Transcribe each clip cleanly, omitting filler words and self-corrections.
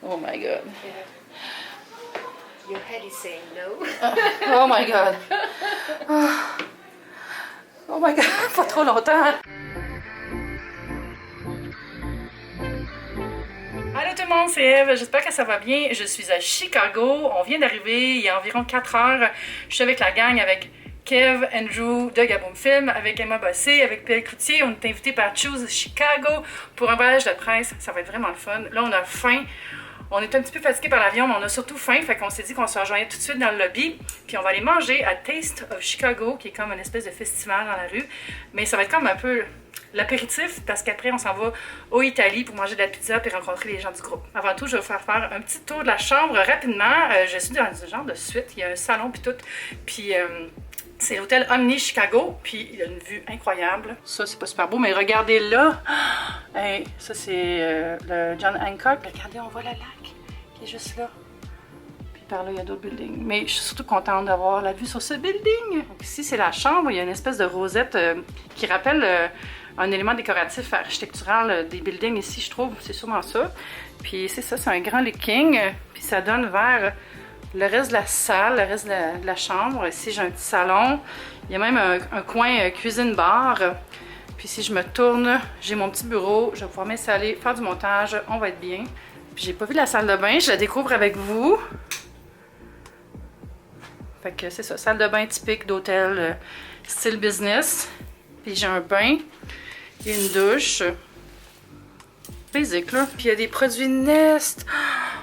Oh my god. Your head is saying no. Oh my god. Oh my god, pas trop longtemps. Allô tout le monde, c'est Eve, j'espère que ça va bien. Je suis à Chicago, on vient d'arriver, il y a environ 4 heures. Je suis avec la gang, avec Kev, Andrew de Gaboom Film, avec Emma Bossé, avec Pierre Cloutier. On est invité par Choose Chicago pour un voyage de presse. Ça va être vraiment le fun. Là, on a faim. On est un petit peu fatigué par l'avion, mais on a surtout faim. Fait qu'on s'est dit qu'on se rejoignait tout de suite dans le lobby. Puis on va aller manger à Taste of Chicago, qui est comme une espèce de festival dans la rue. Mais ça va être comme un peu l'apéritif, parce qu'après, on s'en va au Italie pour manger de la pizza et rencontrer les gens du groupe. Avant tout, je vais vous faire un petit tour de la chambre rapidement. Je suis dans ce genre de suite. Il y a un salon puis tout. Puis c'est l'hôtel Omni Chicago, puis il a une vue incroyable. Ça, c'est pas super beau, mais regardez là. Hey, ça, c'est le John Hancock. Regardez, on voit le lac qui est juste là. Puis par là, il y a d'autres buildings. Mais je suis surtout contente d'avoir la vue sur ce building. Donc ici, c'est la chambre. Il y a une espèce de rosette qui rappelle un élément décoratif architectural des buildings ici, je trouve. C'est sûrement ça. Puis c'est ça, c'est un grand looking. Puis ça donne vers le reste de la salle, le reste de la chambre. Ici, j'ai un petit salon. Il y a même un coin cuisine-bar. Puis si je me tourne, j'ai mon petit bureau. Je vais pouvoir m'installer, faire du montage. On va être bien. Puis j'ai pas vu la salle de bain. Je la découvre avec vous. Fait que c'est ça, salle de bain typique d'hôtel style business. Puis j'ai un bain et une douche. Basic, là. Puis il y a des produits Nest.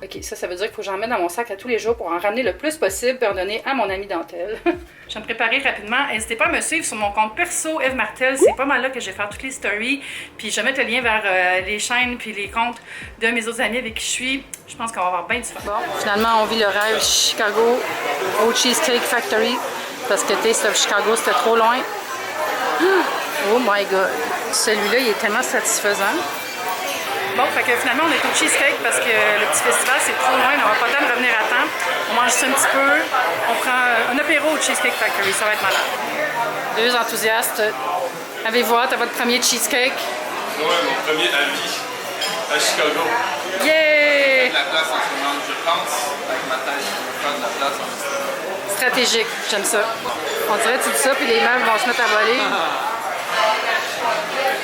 Ok, ça veut dire qu'il faut que j'en mette dans mon sac à tous les jours pour en ramener le plus possible et en donner à mon ami Dentelle. Je vais me préparer rapidement. N'hésitez pas à me suivre sur mon compte perso, Eve Martel. C'est pas mal là que je vais faire toutes les stories. Puis je vais mettre le lien vers les chaînes puis les comptes de mes autres amis avec qui je suis. Je pense qu'on va avoir bien du fun. Bon, finalement, on vit le rêve Chicago au Cheesecake Factory parce que Taste of Chicago, c'était trop loin. Oh my god! Celui-là, il est tellement satisfaisant. Bon, fait que finalement, on est au Cheesecake parce que le petit festival, c'est trop loin. On n'aura pas le temps de revenir à temps. On mange juste un petit peu. On prend un apéro au Cheesecake Factory. Ça va être malade. Deux enthousiastes. Avez-vous hâte à votre premier cheesecake? Oui, mon premier à vie à Chicago. Yeah! La place en ce moment, je pense, avec ma tête, je vais faire de la place en ce moment. Stratégique, j'aime ça. On dirait que tu dis ça, puis les meubles vont se mettre à voler.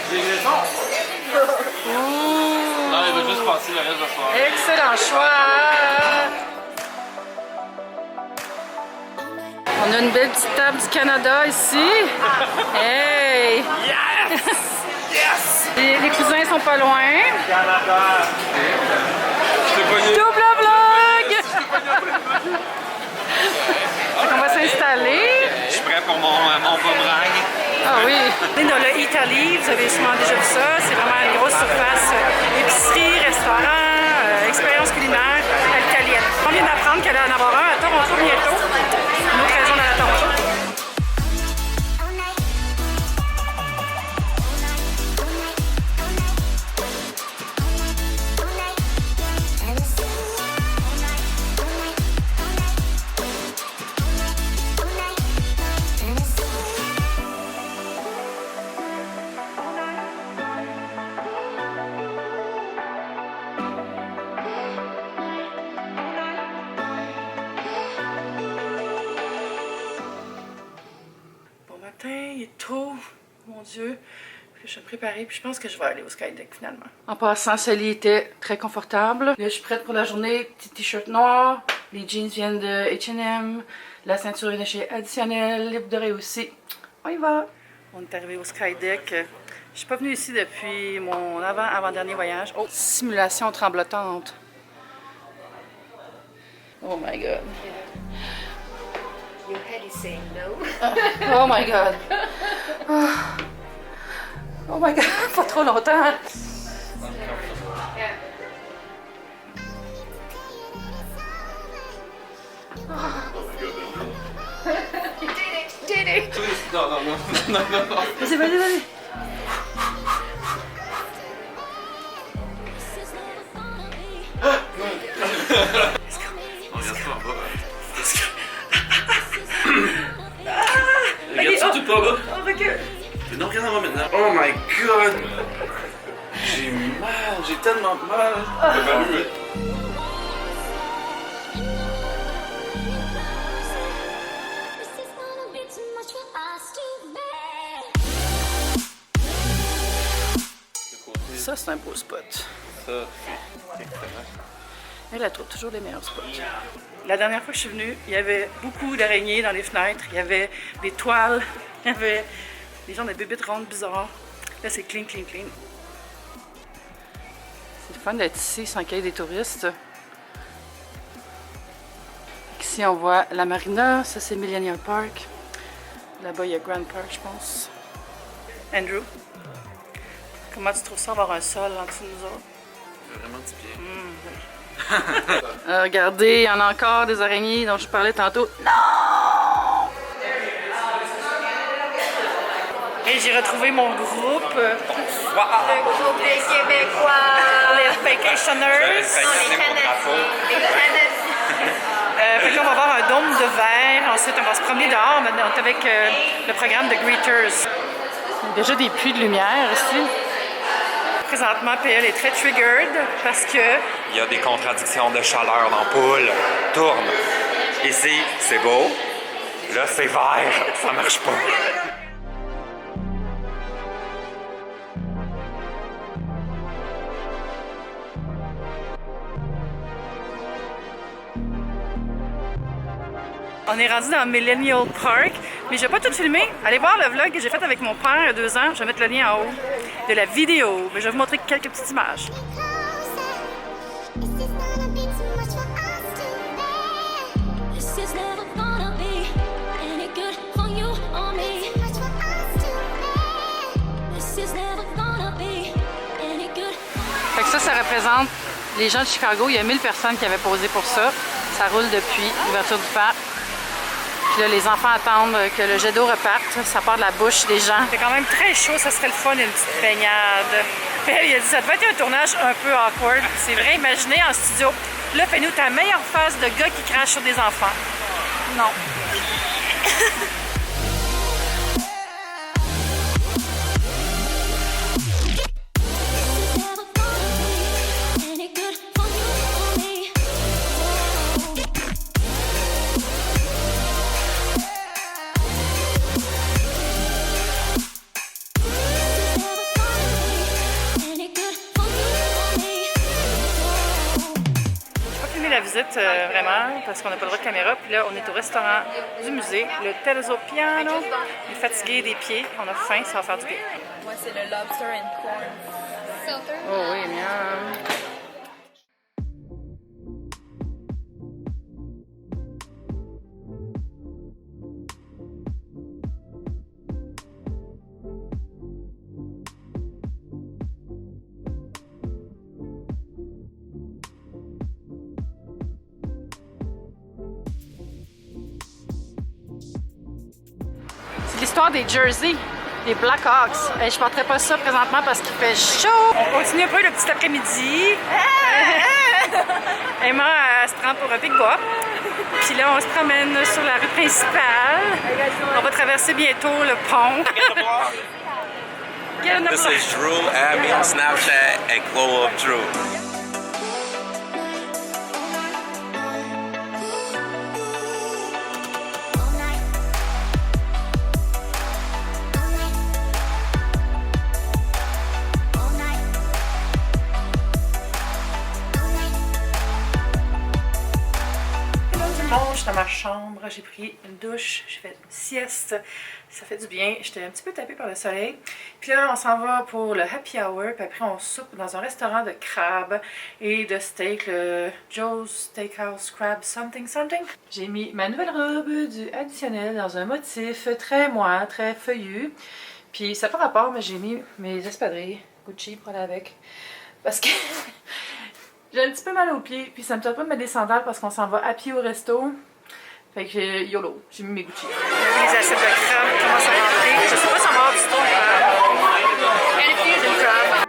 J'ai raison. Non, il va juste passer le reste de la soirée. Excellent choix! On a une belle petite table du Canada ici. Hey! Yes! Yes! Les cousins sont pas loin. Canada! Je t'ai pogné. Double vlog! Donc on va s'installer. Je suis prêt pour mon boomerang. Ah oui! On est dans le Italie, vous avez sûrement déjà vu ça. C'est vraiment une grosse surface épicerie, restaurant, expérience culinaire à l'italienne. On vient d'apprendre qu'elle allait en avoir un à Toronto bientôt. Une autre raison d'aller à Toronto. Il est tôt, mon Dieu. Je vais me préparer, puis je pense que je vais aller au Skydeck finalement. En passant, ce lit était très confortable. Là, je suis prête pour la journée. Petit t-shirt noir. Les jeans viennent de H&M. La ceinture vient de chez Additionnel. Libre d'oreille aussi. On y va. On est arrivé au Skydeck. Je suis pas venue ici depuis mon avant-dernier voyage. Oh, simulation tremblotante. Oh my god. Your head is saying no. Oh my god. Oh my god, pas trop longtemps. Yeah. You did it! Non. Vas-y, vas-y. On reste pas en bas. Regarde surtout pas bas. On recule. Non, regarde moi maintenant. Oh my god! J'ai mal, j'ai tellement mal. c'est un beau spot. Ça, c'est excellent. Elle trouve toujours des meilleurs spots. La dernière fois que je suis venue, il y avait beaucoup d'araignées dans les fenêtres. Il y avait des toiles. Il y avait des gens de bébites rondes bizarres. Là, c'est clean, clean, clean. C'est le fun d'être ici sans qu'il y ait des touristes. Ici, on voit la marina. Ça, c'est Millennium Park. Là-bas, il y a Grand Park, je pense. Andrew, comment tu trouves ça avoir un sol en dessous de nous autres? C'est vraiment du bien. Regardez, il y en a encore des araignées dont je parlais tantôt. Non! Et j'ai retrouvé mon groupe. Le groupe des Québécois. Les Vacationers. Les Canadiens. Fait qu'on va voir un dôme de verre. Ensuite, on va se promener dehors. On est avec le programme de Greeters. Il y a déjà des puits de lumière ici. Présentement, PL est très triggered parce que Il y a des contradictions de chaleur d'ampoule. Tourne. Ici, c'est beau. Là, c'est vert. Ça marche pas. on est rendu dans Millennium Park, mais je vais pas tout filmer. Allez voir le vlog que j'ai fait avec mon père il y a 2 ans. Je vais mettre le lien en haut de la vidéo. Mais je vais vous montrer quelques petites images. Fait que ça représente les gens de Chicago. Il y a 1000 personnes qui avaient posé pour ça. Ça roule depuis l'ouverture du parc. Puis là, les enfants attendent que le jet d'eau reparte. Ça part de la bouche des gens. C'est quand même très chaud. Ça serait le fun, une petite baignade. Puis il a dit, ça devait être un tournage un peu awkward. C'est vrai, imaginez en studio. Là, fais-nous ta meilleure phase de gars qui crache sur des enfants. Non. La visite vraiment parce qu'on n'a pas le droit de caméra. Puis là, on est au restaurant du musée, le Terzo Piano. On est fatigué des pieds, on a faim, ça va faire du bien. Moi, c'est le lobster and corn. Oh oui, miam. L'histoire des Jersey, des Blackhawks. Je ne porterai pas ça présentement parce qu'il fait chaud. On continue un peu le petit après-midi. Emma, elle se prend pour un big bop. Puis là, on se promène sur la rue principale. On va traverser bientôt le pont. This is Drew. Add me on Snapchat at Glow Up Drew. Je suis dans ma chambre, j'ai pris une douche, j'ai fait une sieste, ça fait du bien. J'étais un petit peu tapée par le soleil. Puis là, on s'en va pour le happy hour, puis après on soupe dans un restaurant de crabes et de steak, le Joe's Steakhouse Crab something something. J'ai mis ma nouvelle robe du additionnel dans un motif très moite, très feuillu. Puis ça n'a pas rapport, mais j'ai mis mes espadrilles Gucci pour aller avec. Parce que j'ai un petit peu mal aux pieds, puis ça me tente pas de mettre des sandales parce qu'on s'en va à pied au resto. Fait que YOLO, j'ai mis mes Gucci. Les assiettes de crabe commencent à rentrer. Je sais pas si on va avoir du tout. Une crabe.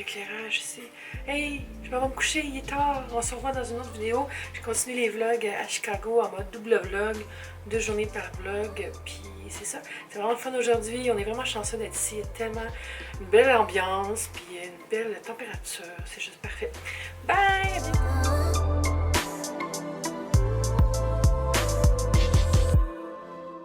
l'éclairage ici. Hey, je m'en vais me coucher, il est tard. On se revoit dans une autre vidéo. Je continue les vlogs à Chicago en mode double vlog, 2 journées par vlog. Puis c'est ça. C'est vraiment le fun aujourd'hui. On est vraiment chanceux d'être ici. Il y a tellement une belle ambiance, puis une belle température. C'est juste parfait. Bye! À bientôt!